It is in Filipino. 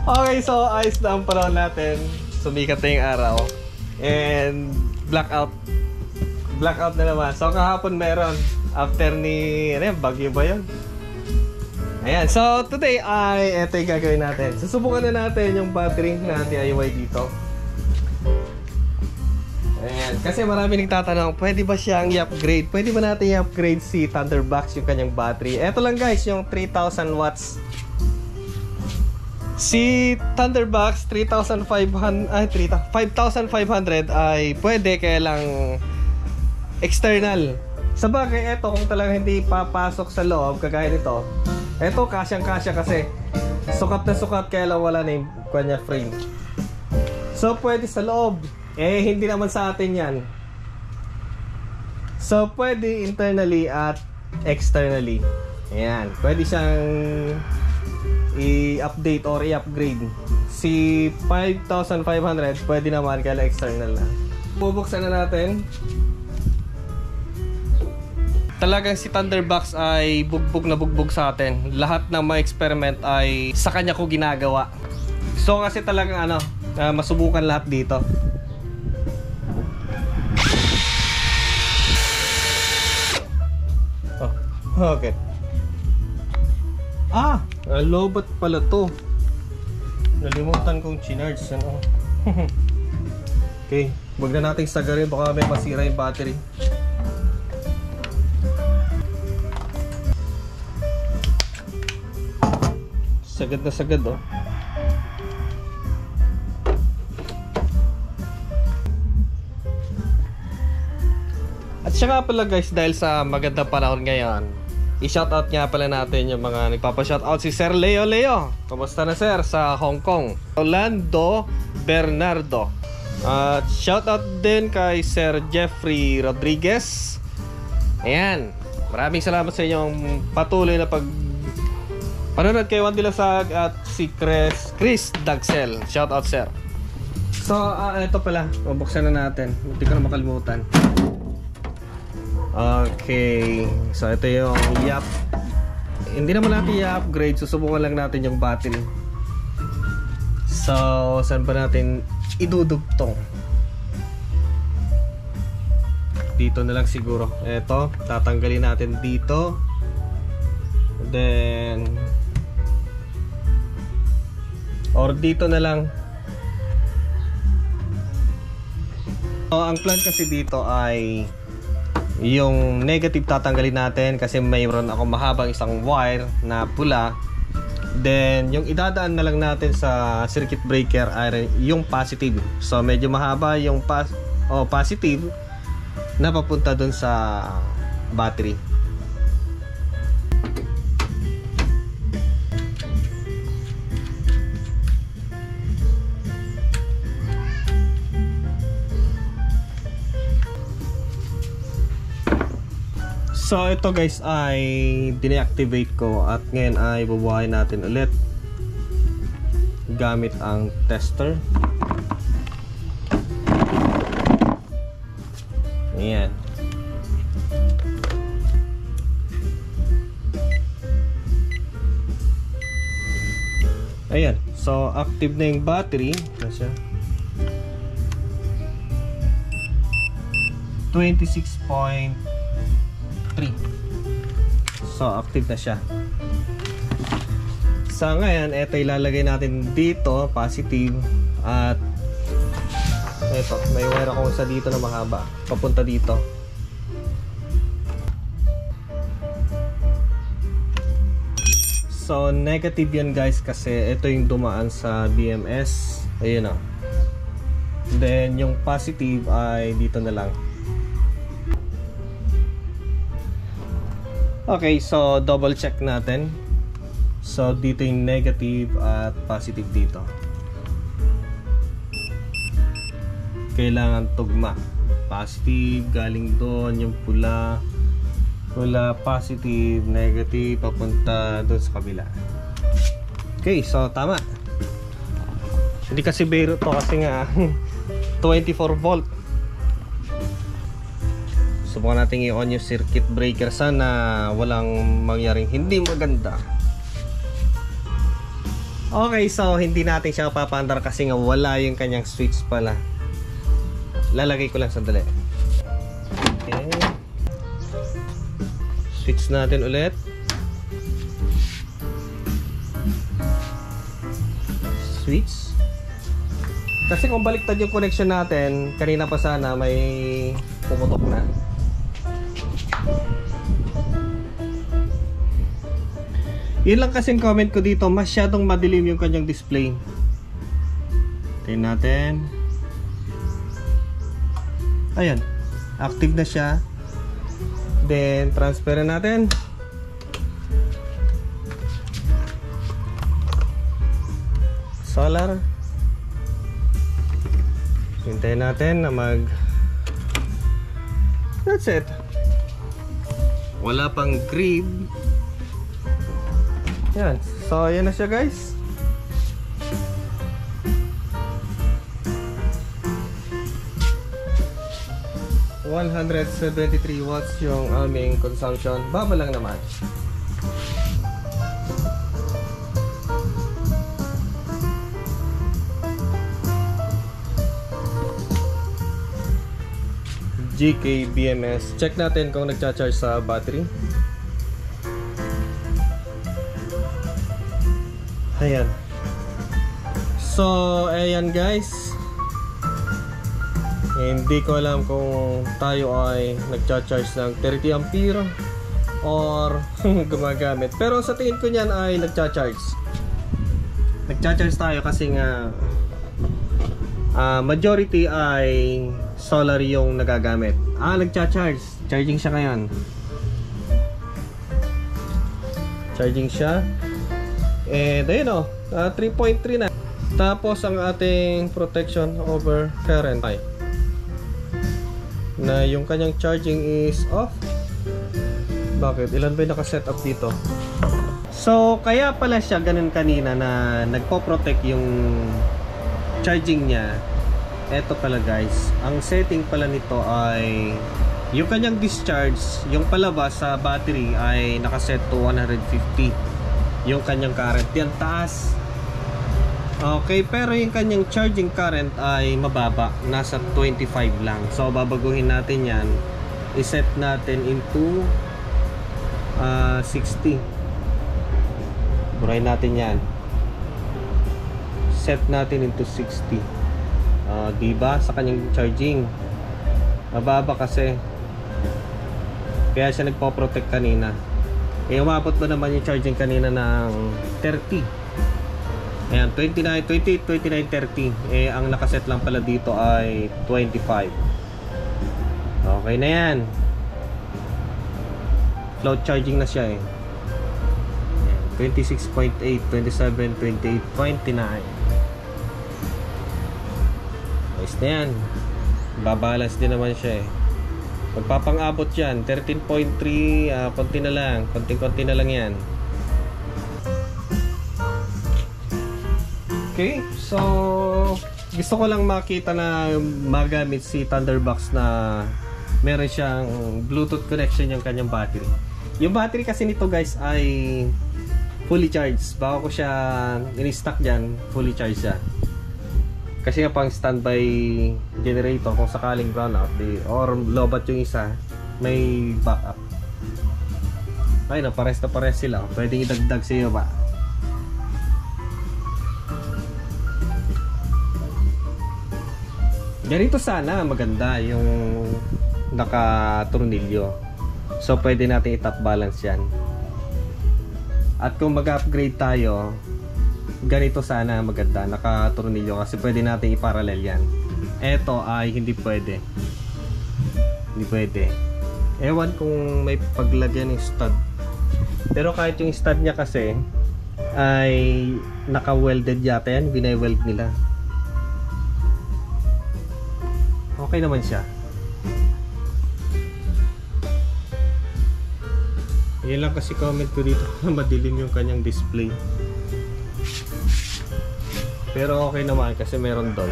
Okay, so ayos na ang panahon natin. Sumikat na yung araw. And blackout. Blackout na naman. So kahapon meron. After ni, ano yun, bagyo ba yun? Ayan, so today ay ito yung gagawin natin. Susubukan na natin yung battery na DIY dito. Ayan, kasi marami nagtatanong, pwede ba siyang i-upgrade? Pwede ba natin i-upgrade si Thunderbox yung kanyang battery? Ito lang guys, yung 3,000 watts. Si Thunderbox 5,500 ay pwede, kaya lang external. Sabagay, ito kung talagang hindi papasok sa loob, kagaya nito, ito kasyang-kasya kasi sukat na sukat, kaya lang wala na yung kanya frame. So pwede sa loob, eh hindi naman sa atin yan. So pwede internally at externally. Ayan, pwede siyang i-update or i-upgrade. Si 5,500 pwede naman, kaya lang external na. Bubuksan na natin. Talagang si Thunderbox ay bugbog na bugbog sa atin. Lahat ng mga experiment ay sa kanya ko ginagawa. So kasi talagang masubukan lahat dito. Oh, okay. Lobat pala to. Nalimutan kong chinarge. Okay, wag na nating sagarin, baka may masira yung battery. Sagad na sagad, oh. At saka pala guys, dahil sa magandang panahon ngayon, i-shoutout nga pala natin yung mga nagpapa-shoutout. Si Sir Leo. Kamusta na sir sa Hong Kong? Orlando Bernardo. At shoutout din kay Sir Jeffrey Rodriguez. Ayan, maraming salamat sa inyong patuloy na panonood kay Juan Dilasag at si Chris Dagsel. Shoutout sir. So ito pala, bubuksan na natin, hindi ko na makalimutan. Okay, so ito yung hindi naman natin i-upgrade, susubukan lang natin yung battery. So saan ba natin idudugtong? Dito na lang siguro. Ito, tatanggalin natin dito. Then or dito na lang. So ang plan kasi dito ay yung negative tatanggalin natin, kasi mayroon ako mahabang isang wire na pula. Then yung idadaan na lang natin sa circuit breaker ay yung positive. So medyo mahaba yung positive na papunta dun sa battery. So ito guys ay deactivate ko, at ngayon ay bubuhayin natin ulit gamit ang tester. Ayan. Ayan, so active na yung battery. Nasa 26.3. So active na siya. So ngayon, ito ilalagay natin dito, positive. At ito, may wire akong isa dito na mahaba, papunta dito. So negative yan guys, kasi ito yung dumaan sa BMS. Ayun o. Then yung positive ay dito na lang. Okay, so double check natin. So dito yung negative at positive dito. Kailangan tugma. Positive galing doon, yung pula positive, negative papunta doon sa kabila. Okay, so tama. Hindi kasi biro to, kasi nga 24 volt. Subukan natin i-on yung circuit breaker, sana walang mangyaring hindi maganda. Okay, so hindi natin siya papaandar kasi nga wala yung kanyang switch pala. Lalagay ko lang sandali. Okay. Switch natin ulit. Switch. Kasi kung baliktad yung connection natin, kanina pa sana may pumutok na. Yun lang kasing comment ko dito, masyadong madilim yung kanyang display. Tingnan natin. Ayan, active na siya. Then transfer natin. Solar. Hintayin natin na that's it. Wala pang grid. Yan. So yan na siya guys. $173 watts yung aming consumption. Baba lang naman. GK BMS. Check natin kung nagcha-charge sa battery. Ayan. So, ayan guys. Hindi ko alam kung tayo ay nagcha-charge ng 30 ampere or gumagamit. Pero sa tingin ko niyan ay nagcha-charge. Nagcha-charge tayo kasi nga majority ay solar yung nagagamit. Nagcha-charge. Charging siya ngayon. Charging siya. And ayun o, 3.3 na. Tapos ang ating protection over current ay na yung kanyang charging is off. Bakit? Ilan ba yung nakaset up dito? So kaya pala siya ganun kanina na nagpo-protect yung charging niya. Eto pala guys, ang setting pala nito ay yung kanyang discharge, yung palabas sa battery ay nakaset to 150 yung kanyang current. Yan taas. Okay, pero yung kanyang charging current ay mababa, nasa 25 lang. So babaguhin natin yan, iset natin into 60. Burahin natin yan, set natin into 60. Diba sa kanyang charging mababa kasi, kaya siya nagpo-protect kanina. Umabot ba naman yung charging kanina ng 30. Ayan, 28, 29, 30. Ang nakaset lang pala dito ay 25. Okay na yan. Float charging na siya 26.8, 27, 28, 29. Ayos na yan. Babalance din naman siya Magpapang-abot yan 13.3, konti na lang, konting-konti na lang yan. Okay, so gusto ko lang makita na magamit si Thunderbox na meron siyang Bluetooth connection yung kanyang battery. Yung battery kasi nito guys ay fully charged. Bago ko siya in-stock dyan, fully charged siya. Kasi nga pang standby generator, kung sakaling brownout or lobat yung isa, may backup. Ay na, pares na pares sila. Pwedeng idagdag sa iyo ba? Ganito sana maganda yung naka-tornilyo. So pwede natin i-top balance yan. At kung mag-upgrade tayo, ganito sana maganda, naka-tornilyo, kasi pwede natin i-parallel yan. Eto ay hindi pwede. Hindi pwede. Ewan kung may paglagyan ng stud. Pero kahit yung stud niya kasi ay naka-welded yata yan, binay-weld nila. Okay naman siya. Yan lang kasi comment ko dito na madilim yung kanyang display. Pero okay naman kasi meron doon.